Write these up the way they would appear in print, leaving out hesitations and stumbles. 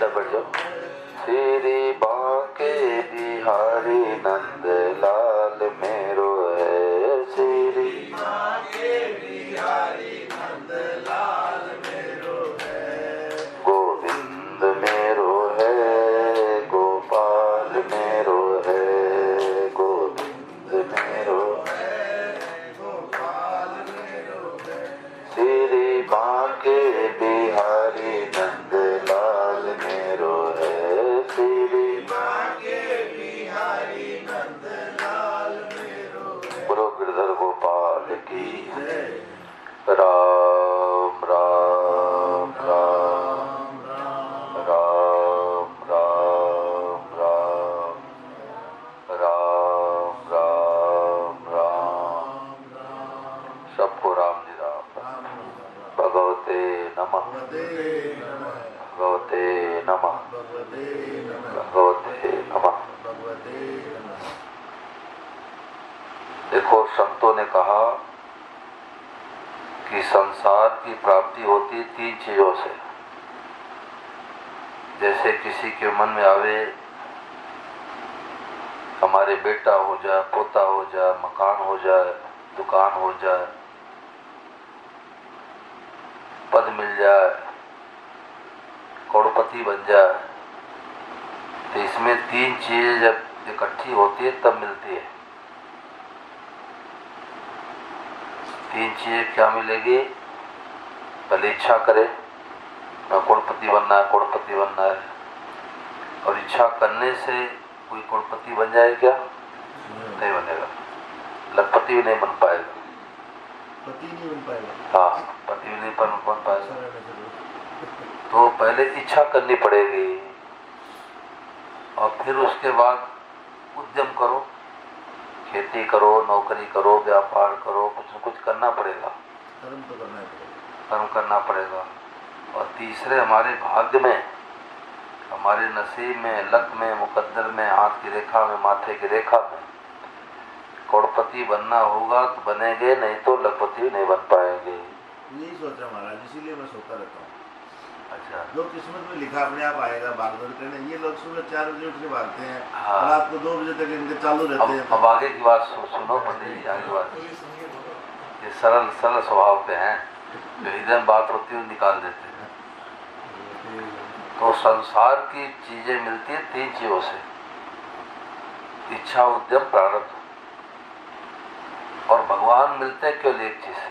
बैठ जाओ। श्री बांके बिहारी नंद लाल मेरो है, श्री बांके बिहारी नंद लाल मेरो है। गोविंद मेरो है, गोपाल मेरो है, गोविंद मेरो है, गोपाल मेरो है। श्री बांके बिहारी नंद लाल मेरो है, श्री बांके बिहारी नंद लाल मेरो है। बोलो गिरधर गोपाल की जय। राम राम राम राम राम राम राम राम राम। सबको राम जी राम। भगवते नमः, भगवते नमः, भगवते नमः। देखो, संतों ने कहा कि संसार की प्राप्ति होती 3 चीजों से। जैसे किसी के मन में आवे हमारे बेटा हो जाए, पोता हो जाए, मकान हो जाए, दुकान हो जाए, पद मिल जाए, करोड़पति बन जाए, तो इसमें 3 चीजें जब इकट्ठी होती है तब मिलती है। 3 चीजें क्या मिलेगी? पहले इच्छा करे, करोड़पति बनना है, करोड़पति बनना है। और इच्छा करने से कोई करोड़पति बन जाए क्या? नहीं बनेगा। लखपति भी नहीं बन पाएगा, पति नहीं बन पाएगा। हाँ, पति भी नहीं बन पाएगा। तो पहले इच्छा करनी पड़ेगी और फिर उसके बाद उद्यम करो, खेती करो, नौकरी करो, व्यापार करो, कुछ न कुछ करना पड़ेगा। कर्म तो करना पड़ेगा, कर्म करना पड़ेगा। और तीसरे हमारे भाग्य में, हमारे नसीब में, लक में, मुकद्दर में, हाथ की रेखा में, माथे की रेखा में करोड़पति बनना होगा तो बनेंगे, नहीं तो लखपति नहीं बन पाएंगे। यही सोचा महाराज, इसीलिए मैं सोता रहता हूँ। अच्छा, जो किस्मत में लिखा अपने आप आएगा। भागवत कहने ये लोग सुबह 4 बजे उठ के भागते हैं, हाँ। रात को 2 बजे तक इनके चालू रहते हैं। अब आगे की बात सुनो पंडित जी, आगे की बात। ये सरल सरल स्वभाव के हैं, जो हृदय में बात होती है निकाल देते हैं। तो संसार की चीजें मिलती है 3 चीजों से: इच्छा, उद्यम, प्रारब्ध। और भगवान मिलते हैं केवल एक चीज से।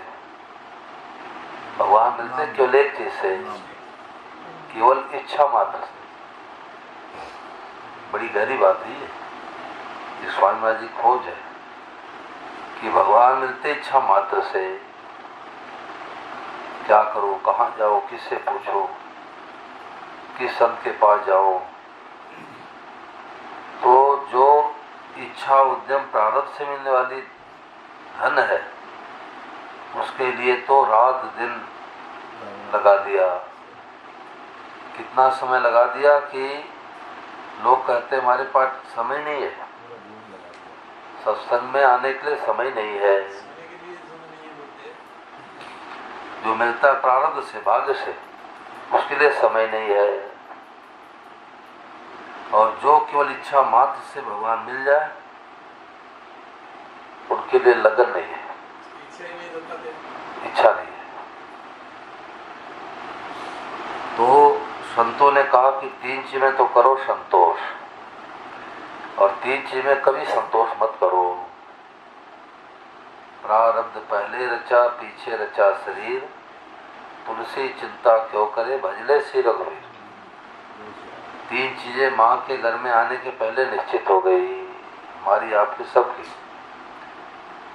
भगवान मिलते हैं केवल एक चीज से, केवल इच्छा मात्र से। बड़ी गहरी बात है ये स्वामी महाराज जी खोज है कि भगवान मिलते इच्छा मात्र से। क्या करो, कहाँ जाओ, किससे पूछो, किस संत के पास जाओ। तो जो इच्छा, उद्यम, प्रारब्ध से मिलने वाली धन है, उसके लिए तो रात दिन लगा दिया। कितना समय लगा दिया कि लोग कहते हैं हमारे पास समय नहीं है, सत्संग में आने के लिए समय नहीं है। जो मिलता है प्रारब्ध से, भाग्य से, उसके लिए समय नहीं है। और जो केवल इच्छा मात्र से भगवान मिल जाए, उनके लिए लगन नहीं है, इच्छा नहीं है। तो संतों ने कहा कि 3 चीज में तो करो संतोष, और 3 चीज में कभी संतोष मत करो। प्रारब्ध पहले रचा, पीछे रचा शरीर, तुलसी चिंता क्यों करे, भजले श्री रघुवीर। 3 चीजें माँ के घर में आने के पहले निश्चित हो गई, हमारी, आपकी, सबकी।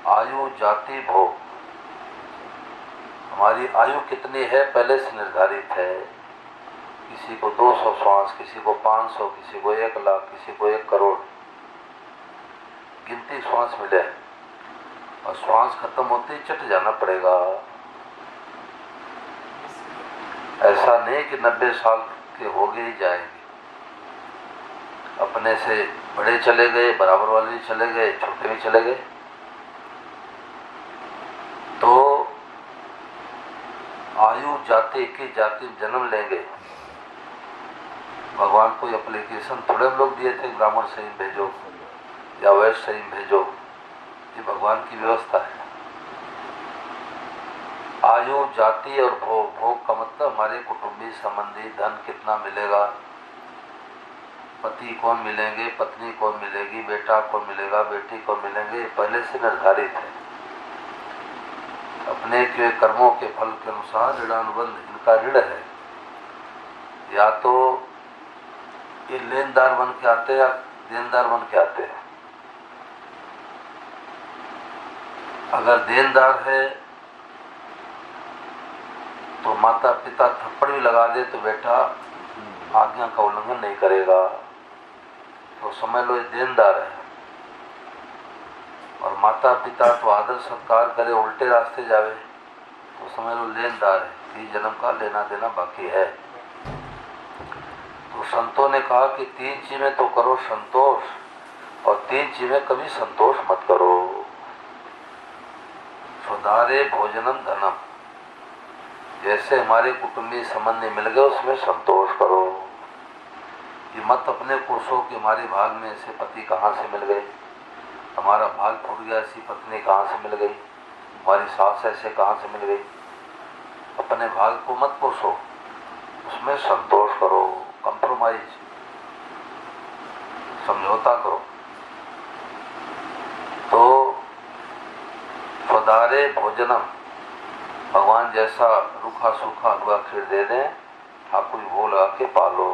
आयु, जाति, भोग। हमारी आयु कितनी है पहले से निर्धारित है। किसी को 200 श्वास, किसी को 500, किसी को 1 लाख, किसी को 1 करोड़। गिनती श्वास मिले, और श्वास खत्म होते ही चट जाना पड़ेगा। ऐसा नहीं कि 90 साल के हो गए ही जाएंगे। अपने से बड़े चले गए, बराबर वाले भी चले गए, छोटे भी चले गए। तो आयु जाति की जाति जन्म लेंगे, भगवान कोई एप्लीकेशन थोड़े हम लोग दिए थे ब्राह्मण सही भेजो या वैश्य सही भेजो, ये भगवान की व्यवस्था है। आयु, जाति और भोग, भोग का मतलब हमारे कुटुंबी संबंधी, धन कितना मिलेगा, पति कौन मिलेंगे, पत्नी कौन मिलेगी, बेटा कौन मिलेगा, बेटी कौन मिलेंगे, ये पहले से निर्धारित है। अपने के कर्मों के फल के अनुसार ऋणानुबंध इनका ऋण है। या तो ये लेनदार बन के आते हैं या देनदार बन के आते हैं। अगर देनदार है तो माता पिता थप्पड़ भी लगा दे तो बेटा आज्ञा का उल्लंघन नहीं करेगा, तो समझ लो ये देनदार है। और माता पिता तो आदर सत्कार करे, उल्टे रास्ते जावे तो समझ लो लेनदार है, 3 जन्म का लेना देना बाकी है। तो संतों ने कहा कि 3 चीजें तो करो संतोष, और 3 चीजें कभी संतोष मत करो। सुधारे भोजनम धनम, जैसे हमारे कुटुंबी संबंधी मिल गए उसमें संतोष करो। ये मत अपने पुरुषों के हमारे भाग में ऐसे पति कहाँ से मिल गए, हमारा भाग फूट गया ऐसी पत्नी कहाँ से मिल गई, हमारी सास ऐसे कहाँ से मिल गई। अपने भाग को मत पोषो, उसमें संतोष करो, कंप्रोमाइज, समझौता करो। तो स्वदारे भोजनम, भगवान जैसा रूखा सूखा हलवा खीर दे दें, आप कोई भोग लगा के पालो।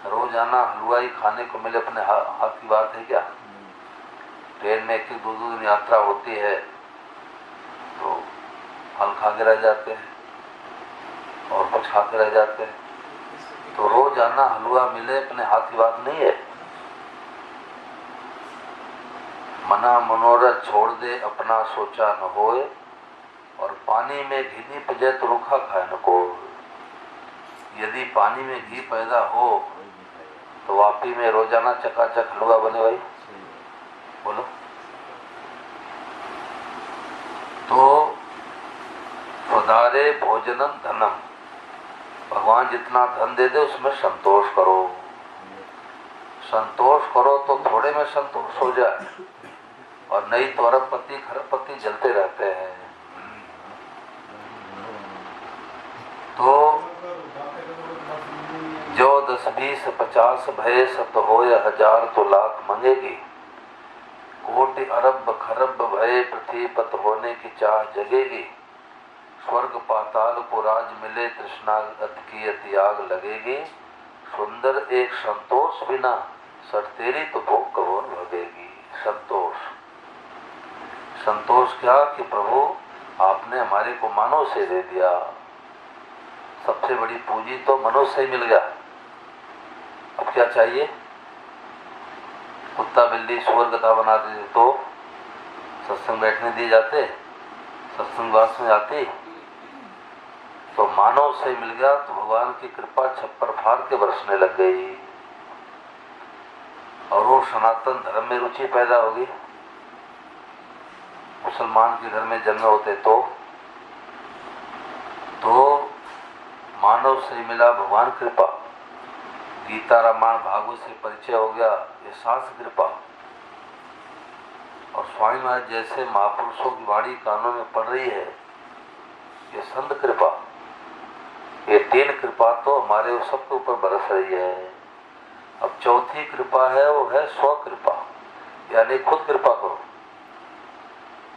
रोजाना हलवा ही खाने को मिले अपने हाथ की बात है क्या? ट्रेन में 1-2 दिन यात्रा होती है तो फल खा के रह जाते हैं और कुछ खा के रह जाते हैं। तो रोजाना हलवा मिले अपने हाथ की बात नहीं है। मना मनोरथ छोड़ दे अपना सोचा न होए, और पानी में घी नहीं पजे तो रूखा खाए न को। यदि पानी में घी पैदा हो तो वापी में रोजाना चकाचक हलवा बने भाई, बोलो। तो स्वदारे भोजनम धनम, भगवान जितना धन दे दे उसमें संतोष करो। संतोष करो तो थोड़े में संतोष हो जाए, और नहीं तो अरबपति खरबपति जलते रहते हैं। तो जो 10, 20, 50 भय सत हो या 1000 तो लाख मंगेगी। कोटि अरब खरब भय पृथ्वी पत होने की चाह जगेगी। स्वर्ग पाताल को राज मिले तृष्णा की अति आग लगेगी। सुंदर एक संतोष बिना सर तेरी तो भोग कौन भगेगी। संतोष, संतोष क्या कि प्रभु आपने हमारे को मानव से दे दिया। सबसे बड़ी पूंजी तो मनुष्य से मिल गया, अब क्या चाहिए? कुत्ता बिल्ली सुअर गधा बना देते तो सत्संग बैठने दिए जाते, सत्संग वास में जाती। तो मानव से मिल गया तो भगवान की कृपा छप्पर फाड़ के बरसने लग गई, और वो सनातन धर्म में रुचि पैदा होगी। मुसलमान के घर में जन्म होते तो मानव से मिला भगवान कृपा। गीता रामायण भागवत से परिचय हो गया, ये शास्त्र कृपा। और स्वामी महाराज जैसे महापुरुषों की वाणी कानों में पड़ रही है, ये संत कृपा। ये 3 कृपा तो हमारे सबके ऊपर बरस रही है। अब चौथी कृपा है, वो है स्व कृपा, यानी खुद कृपा करो।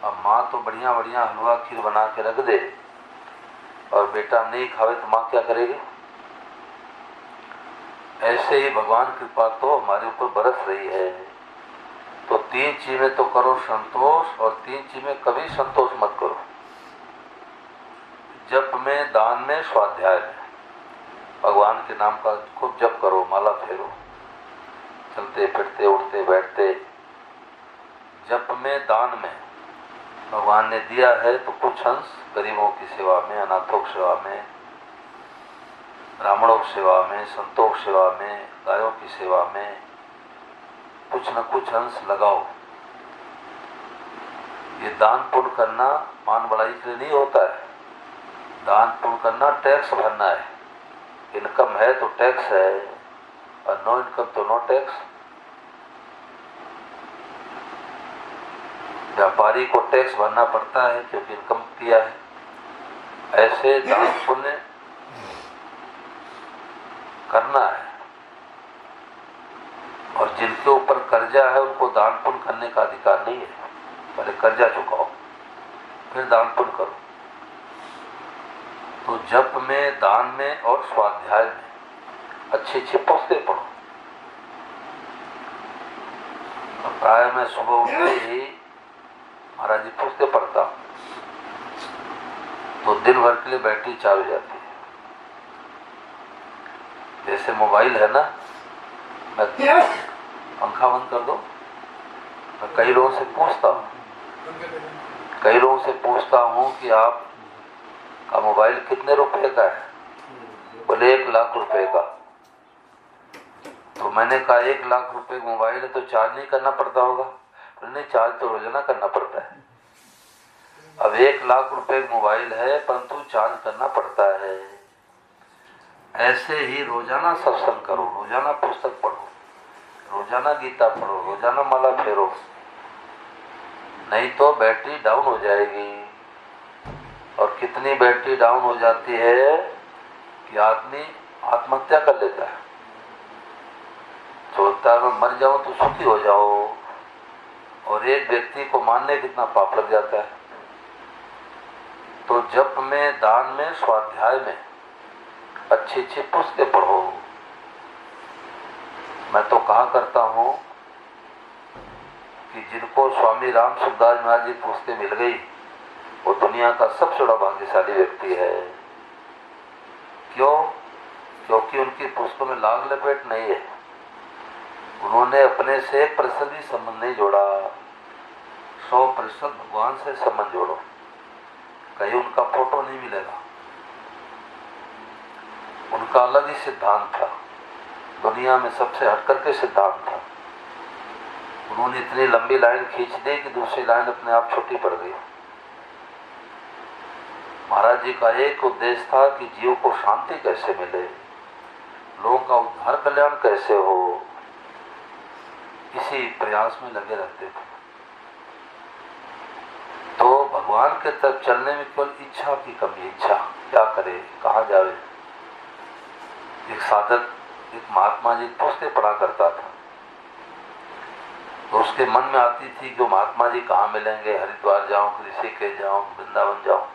अब माँ तो बढ़िया बढ़िया हलवा खीर बना के रख दे और बेटा नहीं खावे तो माँ क्या करेगी? ऐसे ही भगवान कृपा तो हमारे ऊपर बरस रही है। तो 3 चीजें तो करो संतोष, और 3 चीजें कभी संतोष मत करो। जप में, दान में, स्वाध्याय में भगवान के नाम का खूब जप करो, माला फेरो, चलते फिरते उठते बैठते। जप में, दान में भगवान ने दिया है तो कुछ अंश गरीबों की सेवा में, अनाथों की सेवा में, ब्राह्मणों की सेवा में, संतों की सेवा में, गायों की सेवा में कुछ न कुछ अंश लगाओ। ये दान पुण्य करना मान बढ़ाई के लिए नहीं होता है। दान पुण्य करना टैक्स भरना है, इनकम है तो टैक्स है और नो इनकम तो नो टैक्स। व्यापारी को टैक्स भरना पड़ता है क्योंकि इनकम किया है। ऐसे दान पुण्य करना है। और जिनके ऊपर कर्जा है उनको दान पुण्य करने का अधिकार नहीं है। पहले कर्जा चुकाओ फिर दान पुण्य करो। तो जप में, दान में और स्वाध्याय में अच्छी अच्छी पुस्तकें पढ़ो। प्राय मैं सुबह उठते ही महाराज जी पुस्तकें पढ़ता हूँ तो दिन भर के लिए बैटरी चार्ज हो जाती है। जैसे मोबाइल है ना, मैं पंखा बंद कर दो। मैं कई लोगों से पूछता हूँ कि आपका मोबाइल कितने रुपए का है? बोले 1 लाख रुपए का। तो मैंने कहा 1 लाख रुपए का मोबाइल है तो चार्ज नहीं करना पड़ता होगा? बोले नहीं, चार्ज तो रोजाना करना पड़ता है। अब 1 लाख रुपए का मोबाइल है परंतु चार्ज करना पड़ता है। ऐसे ही रोजाना सत्संग करो, रोजाना पुस्तक पढ़ो, रोजाना गीता पढ़ो, रोजाना माला फेरो, नहीं तो बैटरी डाउन हो जाएगी। और कितनी बैटरी डाउन हो जाती है कि आदमी आत्महत्या कर लेता है। सोचता है मैं मर जाऊं तो सुखी हो जाओ, और एक व्यक्ति को मारने कितना पाप लग जाता है। तो जप में, दान में, स्वाध्याय में अच्छी अच्छी पुस्तकें पढ़ो। मैं तो कहा करता हूं कि जिनको स्वामी राम सुखदास महाराज जी पुस्तकें मिल गई वो दुनिया का सबसे बड़ा भाग्यशाली व्यक्ति है। क्यों? क्योंकि उनकी पुस्तकों में लाग लपेट नहीं है। उन्होंने अपने से 1% भी संबंध नहीं जोड़ा, 100% भगवान से संबंध जोड़ो। कहीं उनका फोटो नहीं मिलेगा। उनका अलग ही सिद्धांत था, दुनिया में सबसे हटकर के सिद्धांत था। उन्होंने इतनी लंबी लाइन खींच दी कि दूसरी लाइन अपने आप छोटी पड़ गई। महाराज जी का एक उद्देश्य था कि जीव को शांति कैसे मिले, लोगों का उद्धार कल्याण कैसे हो, इसी प्रयास में लगे रहते थे। तो भगवान के तरफ चलने में केवल इच्छा की कमी। इच्छा क्या करे, कहाँ जावे। एक साधक, एक महात्मा जी पुस्तकें पढ़ा करता था तो उसके मन में आती थी कि महात्मा जी कहाँ मिलेंगे, हरिद्वार जाऊं, ऋषिकेश जाऊं, वृंदावन जाऊं।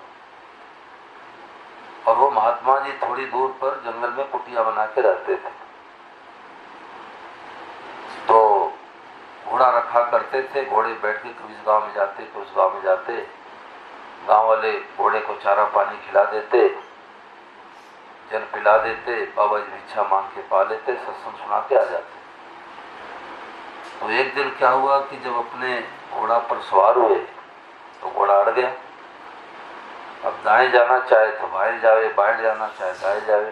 और वो महात्मा जी थोड़ी दूर पर जंगल में कुटिया बना के रहते थे। तो घोड़ा रखा करते थे, घोड़े बैठ के कभी इस गांव में जाते, कभी उस गांव में जाते। गांव वाले घोड़े को चारा पानी खिला देते, जल पिला देते, बाबा जी भिक्षा मांग के पा लेते, सत्संग सुना के आ जाते। तो एक दिन क्या हुआ कि जब अपने घोड़ा पर सवार हुए तो घोड़ा अड़ गया। अब दाएं जाना चाहे तो बाएं जावे, बाएं जाना चाहे दाएं जावे।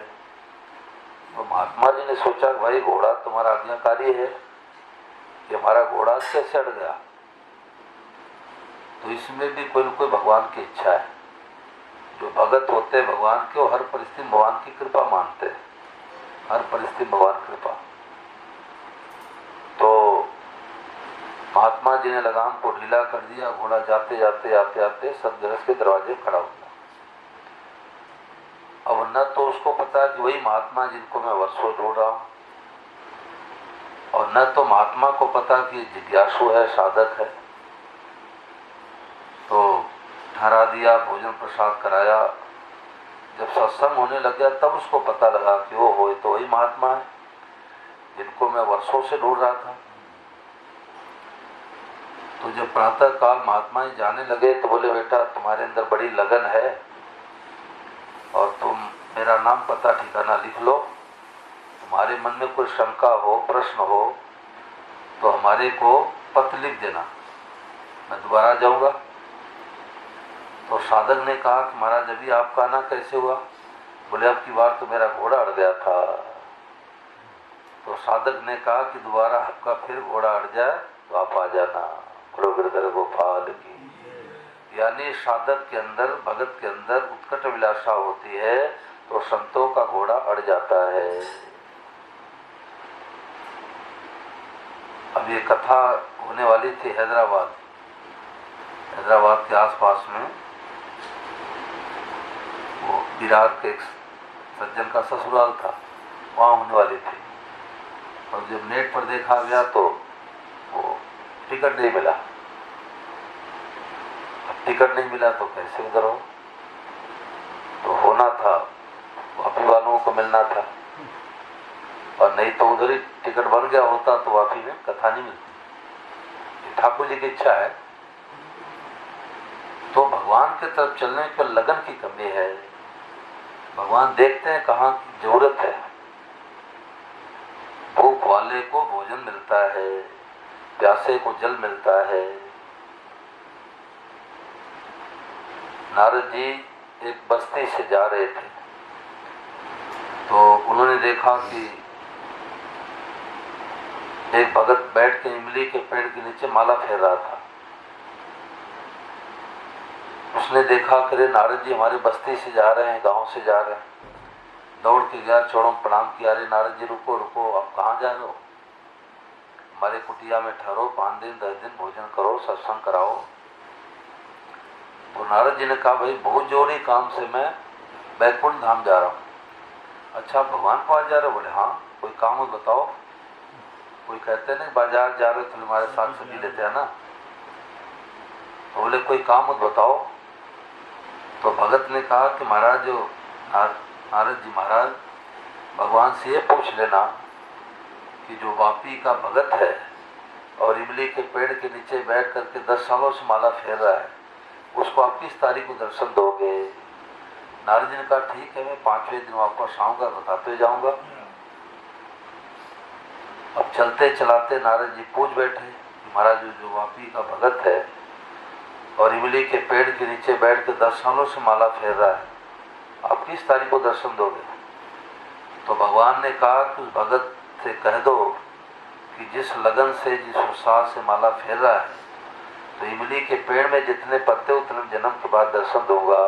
तो महात्मा जी ने सोचा भाई घोड़ा तुम्हारा आज्ञाकारी है, कि हमारा घोड़ा कैसे अड़ गया। तो इसमें भी कोई न कोई भगवान की इच्छा है। जो भगत होते हैं भगवान के, वो हर परिस्थिति में भगवान की कृपा मानते हैं, हर परिस्थिति में भगवान कृपा। तो महात्मा जी ने लगाम को ढीला कर दिया, घोड़ा जाते जाते आते आते सदगरज के दरवाजे खड़ा हो गया। अब न तो उसको पता कि वही महात्मा जिनको मैं वर्षों ढूंढ रहा हूं, और न तो महात्मा को पता कि जिज्ञासु है, साधक है। तो ठहरा दिया, भोजन प्रसाद कराया। जब सत्संग होने लग गया तब उसको पता लगा कि वो हो तो वही महात्मा है जिनको मैं वर्षों से ढूंढ रहा था। तो जब प्रातः काल महात्मा जी जाने लगे तो बोले बेटा तुम्हारे अंदर बड़ी लगन है और तुम मेरा नाम पता ठिकाना लिख लो। तुम्हारे मन में कोई शंका हो, प्रश्न हो तो हमारे को पत्र लिख देना, मैं दोबारा जाऊंगा। तो साधक ने कहा कि महाराज अभी आपका आना कैसे हुआ? बोले अब की बार तो मेरा घोड़ा अड़ गया था। तो साधक ने कहा कि दोबारा आपका फिर घोड़ा अड़ जाए तो आप आ जाना। बोलो गिरधर गोपाल की। यानी साधक के अंदर, भगत के अंदर उत्कट विलासा होती है तो संतों का घोड़ा अड़ जाता अब ये कथा होने वाली थी हैदराबाद के आसपास में। वो बिहार के एक सज्जन का ससुराल था, वहाँ होने वाली थी। और जब नेट पर देखा गया तो वो टिकट नहीं मिला। अब टिकट नहीं मिला तो कैसे उधर हो, तो होना था वापी वालों को मिलना था, और नहीं तो उधर ही टिकट बन गया होता तो वापी में कथा नहीं मिलती। ठाकुर जी की इच्छा है। तो भगवान की तरफ चलने की लगन की कमी है। भगवान देखते हैं कहाँ की जरूरत है। भूख वाले को भोजन मिलता है, प्यासे को जल मिलता है। नारद जी एक बस्ती से जा रहे थे, तो उन्होंने देखा कि एक भगत बैठ के इमली के पेड़ के नीचे माला फेर रहा था। उसने देखा कि नारद जी हमारे बस्ती से जा रहे हैं, गांव से जा रहे हैं। दौड़ के गया, चौड़ों प्रणाम किया। अरे नारद जी रुको रुको, आप कहाँ जा रहे हो? हमारे कुटिया में ठहरो, 5 दिन 10 दिन भोजन करो, सत्संग कराओ। तो नारद जी ने कहा भाई बहुत जरूरी काम से मैं बैकुंठ धाम जा रहा हूँ। अच्छा भगवान के पास जा रहे हो? बोले हाँ। कोई काम हो बताओ। कोई कहते नहीं बाजार जा रहे तो हमारे साथ सब्जी लेते हैं ना। तो बोले कोई काम हो बताओ। तो भगत ने कहा कि महाराज जो नारद जी महाराज भगवान से ये पूछ लेना कि जो वापी का भगत है और इमली के पेड़ के नीचे बैठ करके 10 सालों से माला फेर रहा है, उसको आप किस तारीख को दर्शन दोगे? नारद जी ने कहा ठीक है, मैं 5वें दिन वापस आऊंगा, बताते जाऊंगा। अब चलते चलाते नारद जी पूछ बैठे महाराज जो वापी का भगत है और इमली के पेड़ के नीचे बैठ के 10 सालों से माला फेर रहा है, आप किस तारीख को दर्शन दोगे? तो भगवान ने कहा कि उस भगत से कह दो कि जिस लगन से जिस उत्साह से माला फेर रहा है, तो इमली के पेड़ में जितने पत्ते उतने जन्म के बाद दर्शन दूंगा।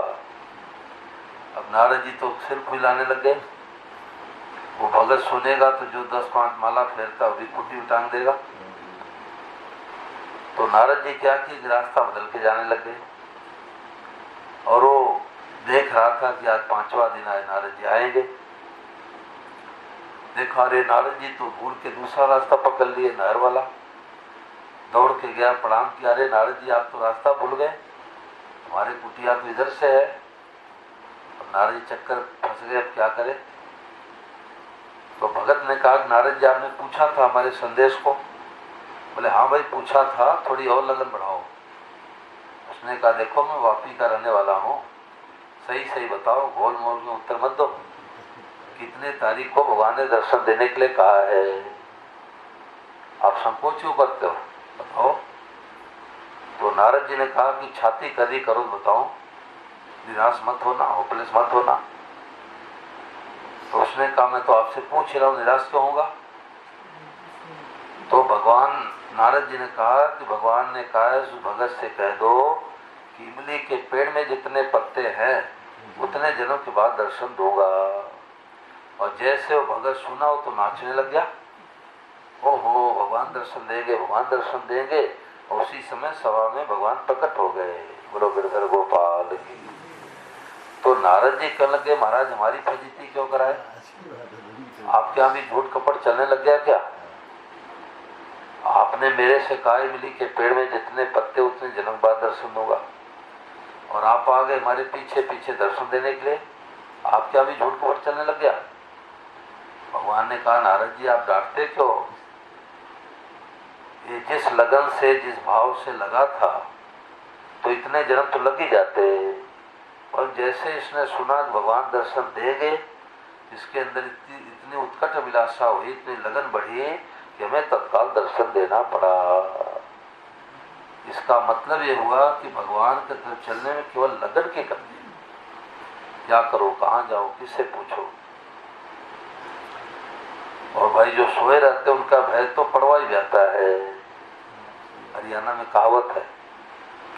अब नारद जी तो सिर फुलाने लग गए। वो भगत सुनेगा तो जो 10-5 माला फेरता वो भी कुटी उटांग देगा। तो नारद जी क्या कि रास्ता बदल के जाने लग गए। और वो देख रहा था कि आज 5वां दिन आए, नारद जी आएंगे। देखा अरे नारद जी तो भूल के दूसरा रास्ता पकड़ लिए, नहर वाला। दौड़ के गया, प्रणाम किया। अरे नारद जी आप तो रास्ता भूल गए, हमारे कुटिया तो इधर से है। और नारद जी चक्कर फंस गए, अब क्या करें? तो भगत ने कहा नारद जी आपने पूछा था हमारे संदेश को? बोले हाँ भाई पूछा था, थोड़ी और लगन बढ़ाओ। उसने कहा देखो मैं वापी का रहने वाला हूँ, सही सही बताओ, गोल मोल में उत्तर मत दो। कितने तारीख को भगवान ने दर्शन देने के लिए कहा है? आप संकोच क्यों करते हो, बताओ। तो नारद जी ने कहा कि छाती कदी करो, बताओ, निराश मत होना, होपलेस मत होना। तो उसने कहा मैं तो आपसे पूछ रहा हूँ, निराश क्यों होगा? तो भगवान नारद जी ने कहा कि भगवान ने कहा उस भगत से कह दो कि इमली के पेड़ में जितने पत्ते हैं उतने जन्म के बाद दर्शन दूंगा। और जैसे वो भगत सुना हो तो नाचने लग गया। ओहो भगवान दर्शन देंगे, भगवान दर्शन देंगे। और उसी समय सभा में भगवान प्रकट हो गए। बोलो गिरधर गोपाल की। तो नारद जी कहने लगे महाराज हमारी फजीती क्यों कराए? आपके यहाँ भी झूठ कपट चलने लग गया क्या? आपने मेरे से कहा इमली के पेड़ में जितने पत्ते उतने जन्म बाद दर्शन दूंगा, और आप आ गए हमारे पीछे पीछे दर्शन देने के लिए। आपके यहाँ भी झूठ कपट चलने लग गया। भगवान ने कहा नारद जी आप डांटते क्यों? ये जिस लगन से जिस भाव से लगा था तो इतने जन्म तो लग ही जाते। और जैसे इसने सुना भगवान दर्शन देंगे, इसके अंदर इतनी उत्कट अभिलाषा हुई, इतनी लगन बढ़ी कि हमें तत्काल दर्शन देना पड़ा। इसका मतलब ये हुआ कि भगवान की तरफ चलने में केवल लगन की कमी है। क्या करो, कहाँ जाओ, किससे पूछो। और भाई जो सोए रहते उनका भय तो पड़वा ही जाता है। हरियाणा में कहावत है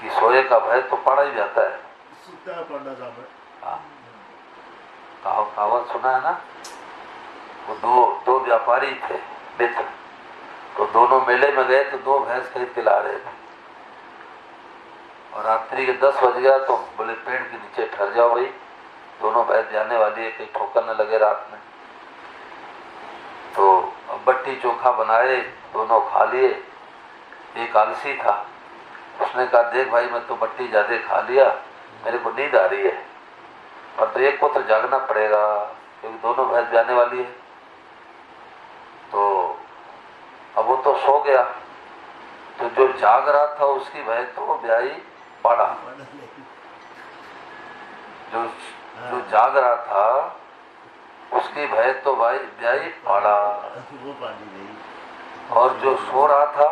कि सोए का भय तो पड़ा ही जाता है। सुता पड़ना जाता है। हाँ, कहावत सुना है ना? वो दो दो व्यापारी थे मित्र, तो दोनों मेले में गए तो 2 भैंस खरीद के ला रहे थे, और रात्रि के 10 बज गया तो बोले पेड़ के नीचे ठहर जाओ भाई, दोनों भैंस जाने वाली है, कहीं ठोकर न लगे रात में। तो अब बट्टी चोखा बनाए, दोनों खा लिए। एक आलसी था, उसने कहा देख भाई मैं तो बट्टी ज्यादा खा लिया, मेरे को नींद आ रही है, और तो एक को तो जागना पड़ेगा क्योंकि दोनों भैंस जाने वाली है। तो अब वो तो सो गया, तो जो जाग रहा था उसकी भैंस तो ब्याही पाड़ा, जो जो जाग रहा था उसकी भैंस तो भाई ब्याही पाड़ा, और जो सो रहा था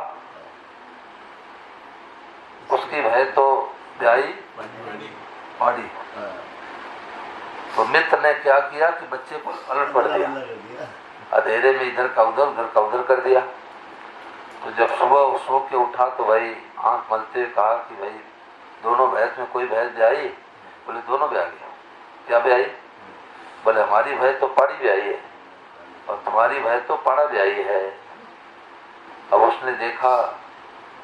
उसकी भैंस तो ब्याही पाड़ी। तो मित्र ने क्या किया कि बच्चे को अलट पड़ दिया, अंधेरे में इधर का उधर कर दिया। तो जब सुबह वो सो के उठा तो भाई आंख मलते कहा कि भाई दोनों भैंस में कोई भैंस ब्याही? बोले दोनों ब्याह गया। क्या ब्याही? बोले हमारी भैंस तो पाड़ी ब्याही है और तुम्हारी भैंस तो पाड़ा ब्याही है। अब उसने देखा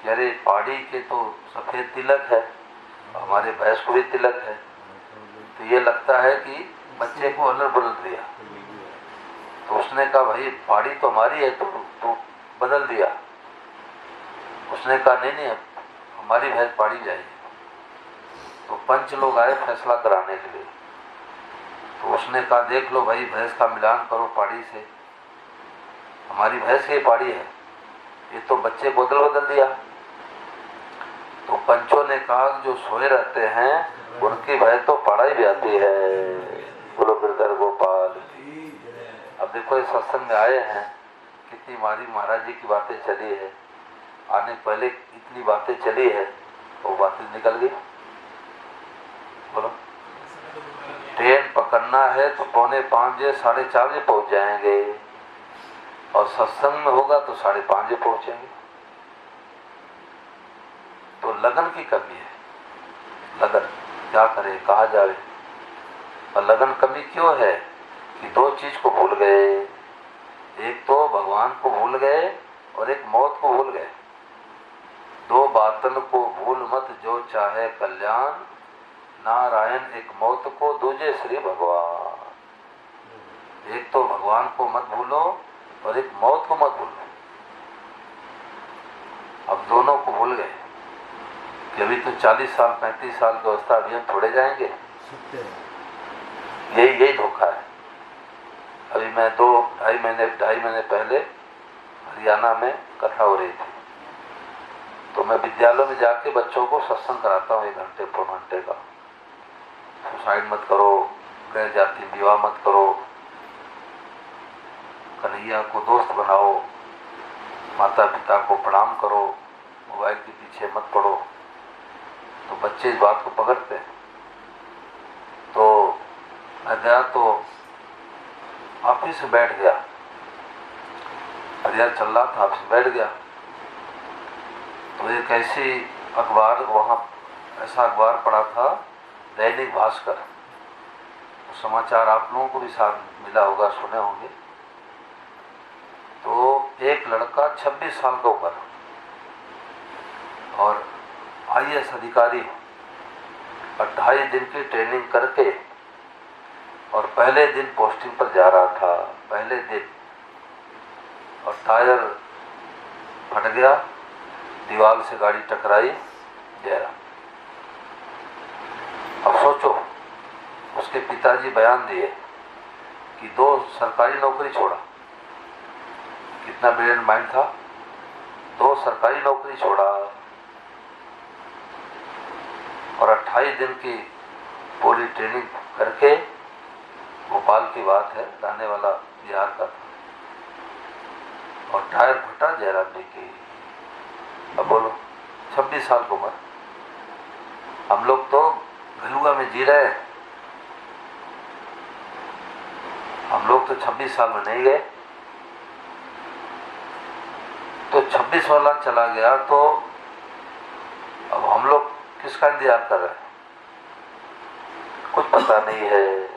कि अरे पाड़ी के तो सफेद तिलक है, हमारे भैंस को भी तिलक है, तो ये लगता है कि बच्चे को अलग बदल दिया। तो उसने कहा भाई पाड़ी तो हमारी है तो बदल दिया। उसने कहा नहीं हमारी भैंस पाड़ी जाएगी। तो पंच लोग आए फैसला कराने के लिए। तो उसने कहा देख लो भाई भैंस का मिलान करो पाड़ी से, हमारी भैंस की पाड़ी है, ये तो बच्चे को बदल दिया। तो पंचों ने कहा जो सोए रहते हैं उनकी भैंस तो पाड़ा ही जाती है। बोलो गिरधर गोपाल। अब देखो इस सत्संग में आए हैं, कितनी मारी महाराज जी की बातें चली है, आने पहले इतनी बातें चली है, वो बातें निकल गई। बोलो ट्रेन पकड़ना है तो 4:45 बजे 4:30 बजे पहुंच जाएंगे, और सत्संग में होगा तो 5:30 बजे पहुंचेंगे। तो लगन की कमी है, लगन क्या करे कहा जाए। और लगन कमी क्यों है कि 2 चीज को भूल गए, एक तो भगवान को भूल गए और एक मौत को भूल गए। 2 बातन को भूल मत जो चाहे कल्याण, नारायण एक मौत को दूजे श्री भगवान। एक तो भगवान को मत भूलो और एक मौत को मत भूलो। अब दोनों को भूल गए कि अभी तो 40 साल 35 साल की अवस्था, अभी हम थोड़े जाएंगे। यही धोखा है। अभी मैं 2-2.5 महीने पहले हरियाणा में कथा हो रही थी, तो मैं विद्यालय में जाके बच्चों को सत्संग कराता हूँ 1 घंटे 1.5 घंटे का। सुसाइड मत करो, गैर जाति विवाह मत करो, कन्हैया को दोस्त बनाओ, माता पिता को प्रणाम करो, मोबाइल के पीछे मत पड़ो। तो बच्चे इस बात को पकड़ते हैं। तो मैं गया तो ऑफिस में बैठ गया, हरियाणा चल रहा था, ऑफिस में बैठ गया। तो एक ऐसी अखबार वहाँ ऐसा अखबार पड़ा था, दैनिक भास्कर, तो समाचार आप लोगों को भी साथ मिला होगा, सुने होंगे। तो एक लड़का 26 साल का उम्र और IAS अधिकारी, 28 दिन की ट्रेनिंग करके और पहले दिन पोस्टिंग पर जा रहा था, पहले दिन, और टायर फट गया, दीवार से गाड़ी टकराई, जयराम। अब सोचो उसके पिताजी बयान दिए कि 2 सरकारी नौकरी छोड़ा, कितना ब्रिलियंट माइंड था, 2 सरकारी नौकरी छोड़ा और 28 दिन की पूरी ट्रेनिंग करके, भोपाल की बात है, लाने वाला बिहार का था, और टायर फटा जयराम जी की। अब बोलो 26 साल की उम्र, हम लोग तो गलुआ में जी रहे हैं, हम लोग तो 26 साल में नहीं गए। तो 26 वाला चला गया तो अब हम लोग किसका इंतजार कर रहे हैं, कुछ पता नहीं है।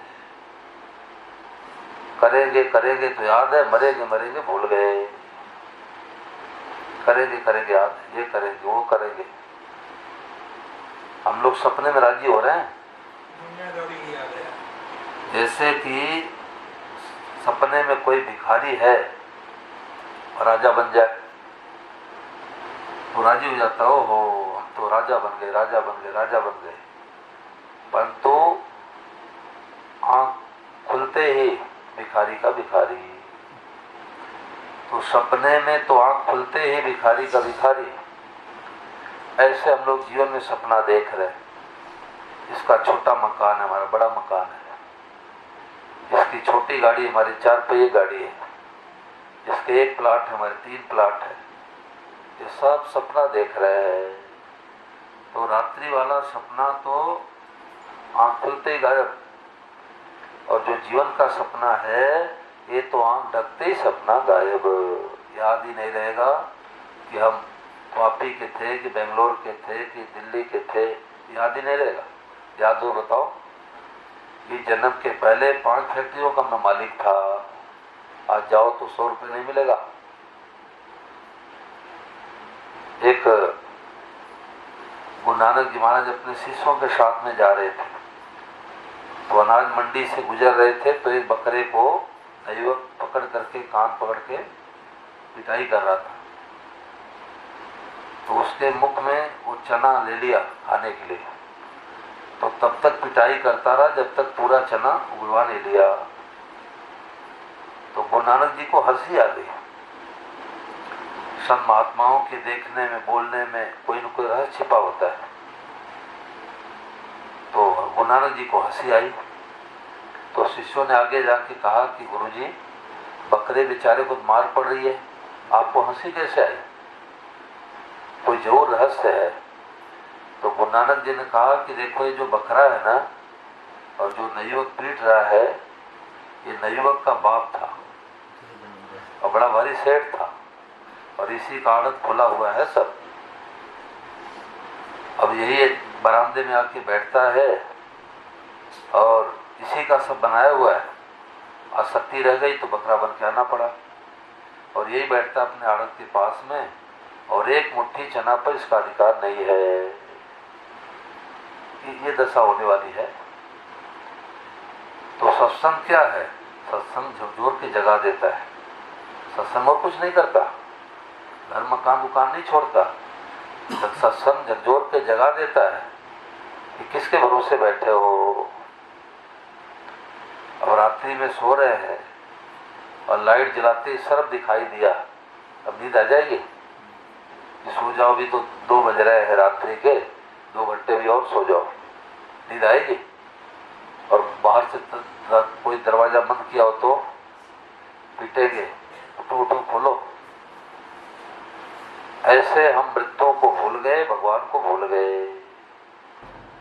करेंगे करेंगे तो याद है, मरेंगे मरेंगे भूल गए। करेंगे करेंगे याद है, ये करेंगे वो करेंगे। हम लोग सपने में राजी हो रहे हैं। जैसे कि सपने में कोई भिखारी है और राजा बन जाए तो राजी हो जाता, हो हम तो राजा बन गए राजा बन गए राजा बन गए। परंतु आंख खुलते ही भिखारी का भिखारी। तो सपने में तो आंख खुलते ही भिखारी का भिखारी। ऐसे हम लोग जीवन में सपना देख रहे हैं। इसका छोटा मकान है, हमारा बड़ा मकान है। इसकी छोटी गाड़ी हमारी 4 पहिए गाड़ी है। इसके 1 प्लाट है, हमारे 3 प्लाट है। ये सब सपना देख रहे हैं। तो रात्रि वाला सपना तो आंख खुलते ही गायब, और जो जीवन का सपना है ये तो आंख ढकते ही सपना गायब। याद ही नहीं रहेगा कि हम वापी के थे कि बेंगलोर के थे कि दिल्ली के थे, याद ही नहीं रहेगा। याद हो बताओ कि जन्म के पहले 5 फैक्ट्रियों का मैं मालिक था, आज जाओ तो 100 रुपये नहीं मिलेगा। एक गुरु नानक जी महाराज अपने शिष्यों के साथ में जा रहे थे, तो अनाज मंडी से गुजर रहे थे, तो एक बकरे को युवक पकड़ करके कान पकड़ के पिटाई कर रहा था। तो उसके मुख में वो चना ले लिया खाने के लिए, तो तब तक पिटाई करता रहा जब तक पूरा चना उगलवा नहीं लिया। तो गुरु नानक जी को हंसी आ गई। संत महात्माओं के देखने में बोलने में कोई न कोई रहस्य छिपा होता है। तो गुरु नानक जी को हंसी आई। तो शिष्यों ने आगे जाके कहा कि गुरुजी, बकरे बेचारे को मार पड़ रही है, आपको हंसी कैसे आई? कोई जरूर रहस्य है। तो गुरु नानक जी ने कहा कि देखो, ये जो बकरा है ना, और जो नवयुवक पीट रहा है, ये नवयुवक का बाप था और बड़ा भारी सेठ था, और इसी का आड़त खुला हुआ है सब। अब यही बरामदे में आके बैठता है और इसी का सब बनाया हुआ है। आसक्ति रह गई तो बकरा बन के आना पड़ा, और यही बैठता अपने आड़त के पास में, और एक मुट्ठी चना पर इसका अधिकार नहीं है। ये दशा होने वाली है। तो सत्संग क्या है? सत्संग झकझोर के जगा देता है। सत्संग और कुछ नहीं करता, घर मकान दुकान नहीं छोड़ता। सत्संग झकझोर के जगा देता है कि किसके भरोसे बैठे हो। अब रात्रि में सो रहे हैं और लाइट जलाते ही सर्प दिखाई दिया, अब नींद आ जाएगी? सो जाओ, भी तो 2 बज रहे हैं रात्रि के, 2 घंटे भी और सो जाओ, नींद आएगी? और बाहर से कोई दरवाजा बंद किया हो तो पीटेंगे, उठो उठो खोलो। ऐसे हम मृत्यों को भूल गए, भगवान को भूल गए।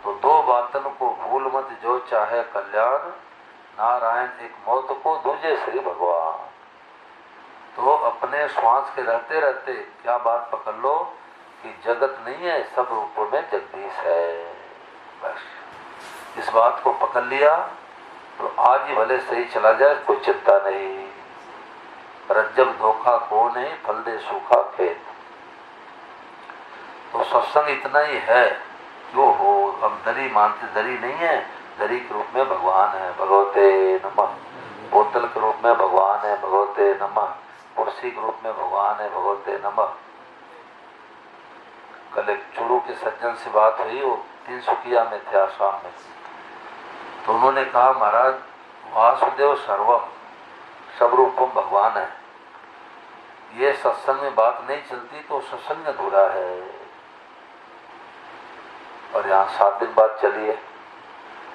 तो 2 बातन को भूल मत जो चाहे कल्याण, नारायण एक मौत को दूजे श्री भगवान। तो अपने श्वास के रहते रहते क्या बात पकड़ लो कि जगत नहीं है, सब रूपों में जगदीश है। बस इस बात को पकड़ लिया तो आज ही भले सही चला जाए, कोई चिंता नहीं। रज्जब धोखा को नहीं, फल दे सूखा खेत। तो सत्संग इतना ही है जो हो। अब दरी मानते, दरी नहीं है, दरी के रूप में भगवान है, भगवते नमः। बोतल के रूप में भगवान है, भगवते नमः। कुर्सी के रूप में भगवान है, भगवते नमः। कल एक चूरू के सज्जन से बात हुई, वो 300 में थे आसाम में। तो उन्होंने कहा, महाराज वासुदेव सर्वम, सब रूपम भगवान है। ये सत्संग में बात नहीं चलती तो सत्संग अधूरा है। और यहाँ 7 दिन बाद चली है,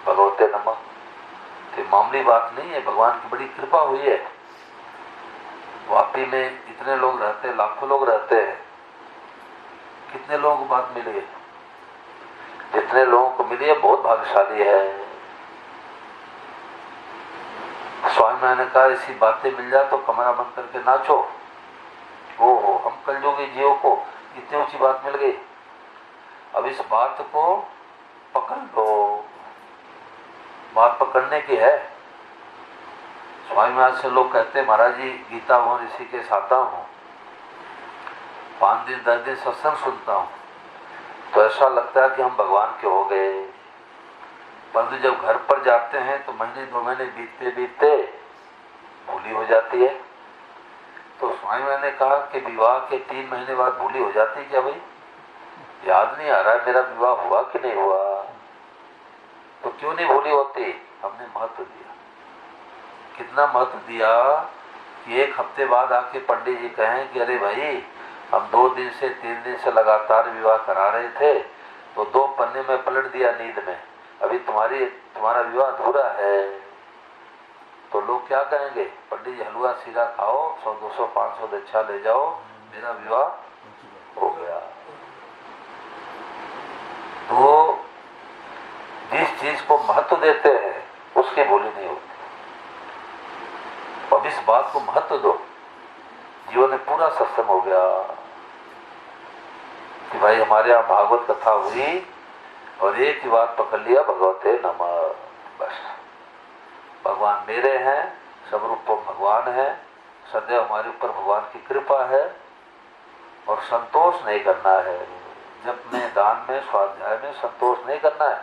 भगवते नमः। तो मामूली बात नहीं है, भगवान की बड़ी कृपा हुई है। वापी में इतने लोग रहते हैं, लाखों लोग रहते हैं, कितने लोगों को बात मिली है? जितने लोगों को मिली है बहुत भाग्यशाली है। स्वामी नारायण ने कहा, ऐसी बातें मिल जाए तो कमरा बंद करके नाचो। ओहो, हम कलयुगी जीवों को इतनी ऊंची बात मिल गई। अब इस बात को पकड़ लो, बात पकड़ने की है। स्वामी महाराज से लोग कहते हैं महाराज जी गीता भवन ऋषिकेश आता हूँ, 5 दिन 10 दिन सत्संग सुनता हूँ तो ऐसा लगता है कि हम भगवान के हो गए, परंतु जब घर पर जाते हैं तो महीने 2 महीने बीतते बीतते भूली हो जाती है। तो स्वामी महाराज ने कहा कि विवाह के 3 महीने बाद भूली हो जाती है क्या भाई? याद नहीं आ रहा है मेरा विवाह हुआ कि नहीं हुआ? तो क्यों नहीं भूली होती? हमने महत्व दिया। कितना महत्व दिया कि 1 हफ्ते बाद आके पंडित जी कहें कि अरे भाई हम 2 दिन से 3 दिन से लगातार विवाह करा रहे थे तो 2 पन्ने में पलट दिया नींद में, अभी तुम्हारा विवाह अधूरा है। तो लोग क्या कहेंगे? पंडित जी हलवा सीरा खाओ, 100 200 500 दक्षा ले जाओ, मेरा विवाह हो गया। तो जिस चीज को महत्व देते हैं उसकी भूली नहीं होती। अब इस बात को महत्व दो, जीवन में पूरा सत्संग हो गया कि भाई हमारे यहाँ भागवत कथा हुई और एक ही बात पकड़ लिया, भगवते नमः। बस भगवान मेरे हैं, सब रूपों भगवान है, सदैव हमारे ऊपर भगवान की कृपा है और संतोष नहीं करना है। जप में, दान में, स्वाध्याय में संतोष नहीं करना है।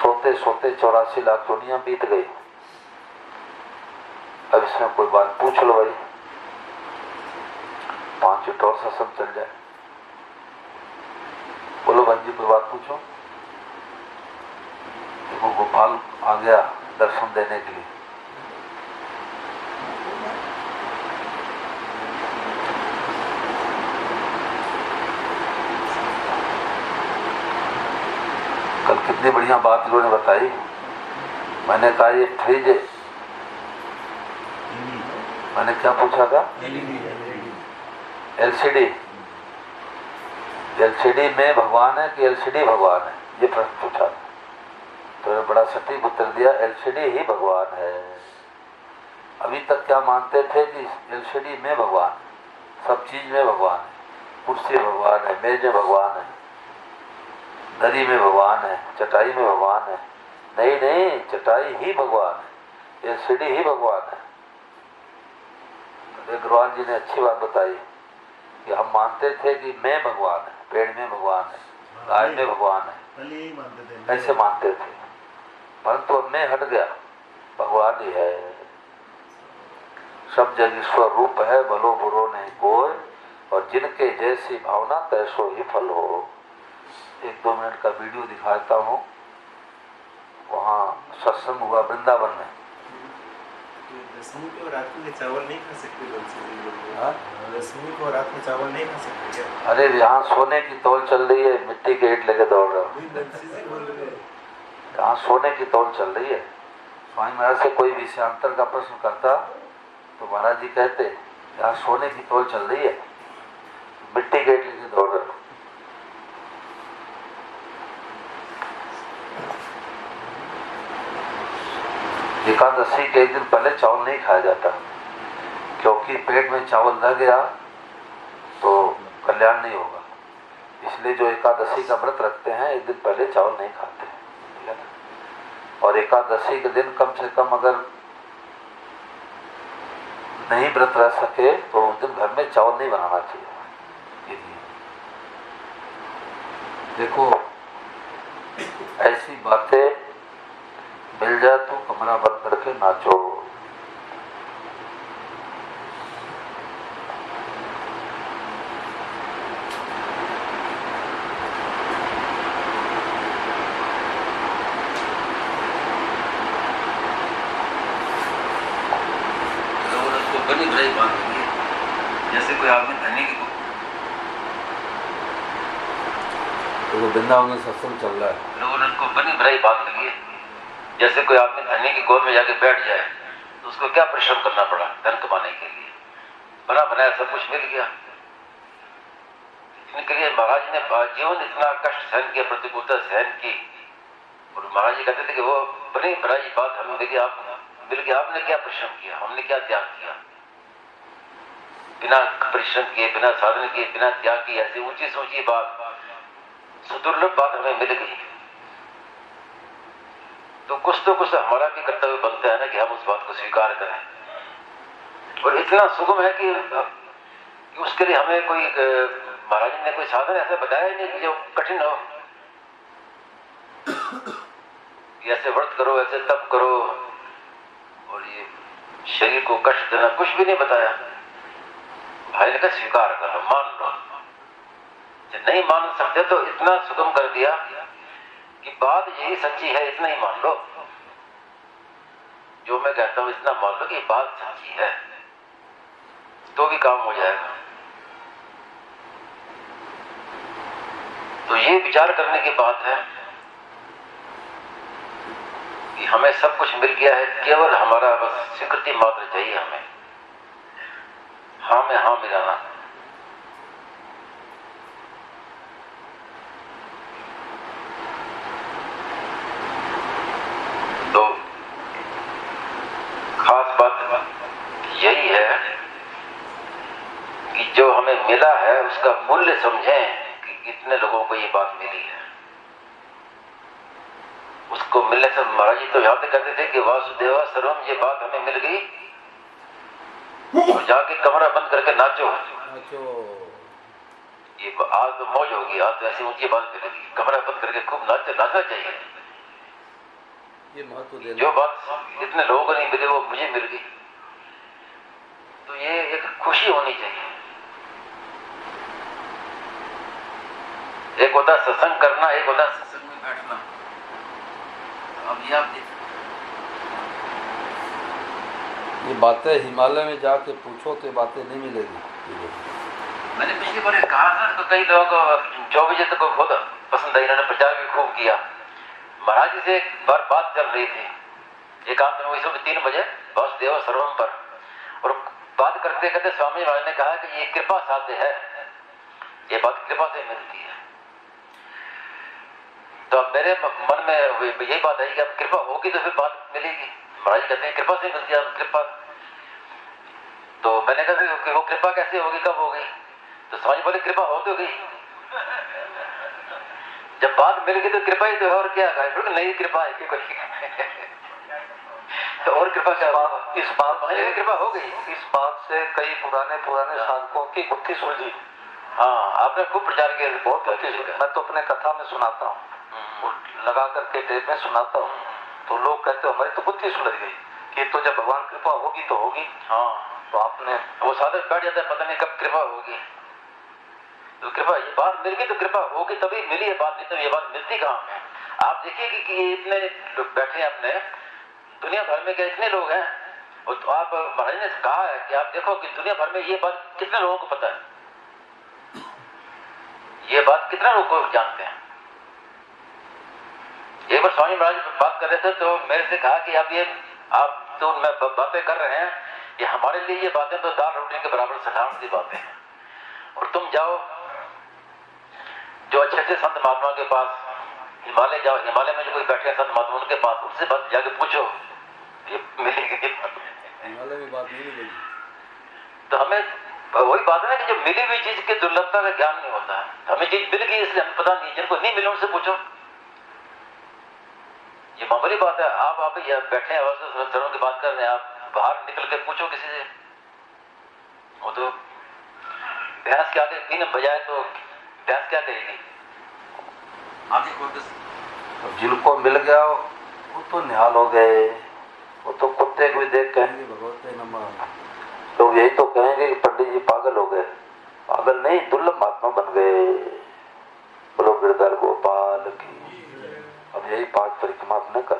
सोते सोते 84 लाख दुनिया बीत गई। अब इसमें कोई बात पूछ लो भाई, 5 मिनट और सत्संग चल जाए। बोलो बहन जी कोई बात पूछो। देखो गोपाल आ गया दर्शन देने के लिए। कल कितनी बढ़िया बात इन्होंने बताई। मैंने कहा ये फ्रिज, मैंने क्या पूछा था? एलसीडी। एलसीडी में भगवान है कि एलसीडी भगवान है, ये प्रश्न पूछा। तो बड़ा सटीक उत्तर दिया, एलसीडी ही भगवान है। अभी तक क्या मानते थे कि एलसीडी में भगवान है, सब चीज में भगवान है, कुर्सी भगवान है, मेज में भगवान है, दरी में भगवान है, चटाई में भगवान है। नहीं नहीं, चटाई ही भगवान है, एलसीडी ही भगवान है। अग्रवाल जी ने अच्छी बात बताई कि हम मानते थे कि मैं भगवान है, पेड़ में भगवान है, गाय में भगवान है, ऐसे मानते थे। परंतु अब मैं हट गया, भगवान ही है। सब जग ईश्वर रूप है, भलो बुरो नहीं कोई, और जिनके जैसी भावना तैसो ही फल हो। 1-2 मिनट का वीडियो दिखाता हूँ। वहाँ सत्संग हुआ वृंदावन में। दसवीं को रात में चावल नहीं खा सकते? दसवीं को रात में चावल नहीं खा सकते क्या? अरे यहाँ सोने की तौल चल रही है, मिट्टी के ईंट लेके दौड़ रहा हूँ। यहाँ सोने की तौल चल रही है। स्वामी महाराज से कोई विषयांतर का प्रश्न करता तो महाराज जी कहते यहाँ सोने की तौल चल रही है, मिट्टी के ईंट लेके दौड़ रहा हूँ। एकादशी के 1 दिन पहले चावल नहीं खाया जाता, क्योंकि पेट में चावल रह गया तो कल्याण नहीं होगा। इसलिए जो एकादशी का व्रत रखते हैं 1 दिन पहले चावल नहीं खाते, ठीक है ना। और एकादशी के दिन कम से कम अगर नहीं व्रत रह सके तो उस दिन घर में चावल नहीं बनाना चाहिए। देखो ऐसी बातें मिल जाए तो कमरा बंद करके नाचो। बनी बड़ी बात है, जैसे कोई आदमी धनी की तो वृंदावन में सत्संग चल रहा है, लोगों ने उसको बनी बड़ी बात लगी। जैसे कोई आदमी धनी की गोद में जाके बैठ जाए तो उसको क्या परिश्रम करना पड़ा धन कमाने के लिए? बना बनाया सब कुछ मिल गया। इनके लिए महाराज ने जीवन इतना कष्ट सहन किया, प्रतिकूलता सहन की, और महाराज जी कहते थे कि वो बड़ी बड़ी बात हमें मिल गया। आपने क्या परिश्रम किया, हमने क्या त्याग किया? बिना परिश्रम किए, बिना साधन किए, बिना त्याग किए ऐसी ऊंची से ऊंची बात, सुदुर्लभ बात हमें मिल गई। तो कुछ हमारा भी कर्तव्य बनता है ना कि हम उस बात को स्वीकार करें। और इतना सुगम है कि उसके लिए हमें कोई महाराज ने कोई साधन ऐसा बताया ही नहीं कि जो कठिन हो, ऐसे व्रत करो, ऐसे तप करो और ये शरीर को कष्ट देना, कुछ भी नहीं बताया। भाई ने कहा स्वीकार करो, मान लो। जब नहीं मान सकते तो इतना सुगम कर दिया कि बात यही सच्ची है, इतना ही मान लो। जो मैं कहता हूं इतना मान लो कि बात सच्ची है, तो भी काम हो जाएगा। तो ये विचार करने की बात है कि हमें सब कुछ मिल गया है, केवल हमारा बस स्वीकृति मात्र चाहिए हमें, हाँ में हाँ मिलाना। तो खास बात यही है कि जो हमें मिला है उसका मूल्य समझें कि कितने लोगों को ये बात मिली है। उसको मिलने से महाराज जी तो यहां तक कहते थे कि वासुदेवा सर्वम, ये बात हमें मिल गई तो जाके कमरा बंद करके नाचो। ये आज तो मौज होगी, आज तो ऐसी ऊंची बात मिलेगी, कमरा बंद करके खूब नाचना चाहिए। ये महत्व देना। जो बात इतने लोगों को नहीं मिली वो मुझे मिल गई, तो ये एक खुशी होनी चाहिए। एक होता सत्संग करना, एक होता सत्संग में बैठना। अब ये आप ये बातें हिमालय में जाके पूछो तो ये बातें नहीं मिलेगी। मैंने पिछली बार कहा था तो कई लोगों को 24 बजे तक बहुत पसंद आई, इन्होंने प्रचार भी खूब किया। महाराज जी से एक बार बात चल रही थी, एकांत में, वही सुबह 3 बजे वासुदेव सर्वम पर, और बात करते करते स्वामी महाराज ने कहा कि ये कृपा साध्य है, ये बात कृपा से मिलती है। तो अब मेरे मन में यही बात आई कि अब कृपा होगी तो फिर बात मिलेगी। महाराज कहते हैं कृपा से मिलती है, कृपा। तो मैंने कहा कि वो कृपा कैसे होगी, कब होगी? तो स्वामी बोले कृपा हो तो गई, जब बात मिल गई तो कृपा ही तो है, और क्या है? नई कृपा है कि कोई तो और कृपा क्या? इस बात से कृपा हो गई। इस बात से कई पुराने साधकों की बुद्धि सुलझी। हाँ, आपने खूब प्रचार किया, बहुत बुद्धि सुलझी। मैं तो अपने कथा में सुनाता हूँ, लगा करके टेप में सुनाता हूँ, तो लोग कहते हो हमारी तो बुद्धि सुलझ गई कि तो जब भगवान कृपा होगी तो होगी। हाँ, तो आपने वो साधक बैठ जाता है, पता नहीं कब कृपा होगी। तो कृपा, ये बात मिल गई तो कृपा होगी, तभी मिली है बात, नहीं तो ये बात मिलती कहाँ है? आप देखिए कि ये इतने लोग बैठे हैं अपने दुनिया भर में, क्या इतने लोग हैं, और तो आप महाराज ने कहा है कि आप देखो कि दुनिया भर में ये बात कितने लोगों को पता है, ये बात कितने लोग को जानते हैं। एक बार स्वामी महाराज बात कर रहे थे तो मेरे से कहा कि अब ये आप तो मैं बातें कर रहे हैं, ये हमारे लिए ये बातें तो दाल रोटी के बराबर साधारण सी बातें हैं, और तुम जाओ जो अच्छे अच्छे संत महात्मा के पास, हिमालय जाओ, हिमालय में जो कोई बैठे हैं संत महात्मा, उनके पास उनसे बात जाके पूछो, ये मिलेगी हिमालय में बात नहीं मिलेगी। तो हमें वही बात है ना कि जो मिली हुई चीज की दुर्लभता का ज्ञान नहीं होता है। हमें चीज मिल गई इसलिए हमें पता नहीं, जिनको नहीं मिले उनसे पूछो, ये मामूली बात है। आप बैठे हैं और की बात कर रहे हैं, आप बाहर निकल के पूछो किसी से, वो तो भैंस के आगे बीन बजाए तो भैंस क्या कहेगी? आप देखो तो जिनको मिल गया वो तो निहाल हो गए, वो तो कुत्ते को भी देख कहेंगे भगवते नमः। लोग यही तो कहेंगे कि पंडित जी पागल हो गए। पागल नहीं, दुर्लभ महात्मा बन गए। बोलो गिरधर गोपाल की। अब यही 5 परिक्रमा आपने कर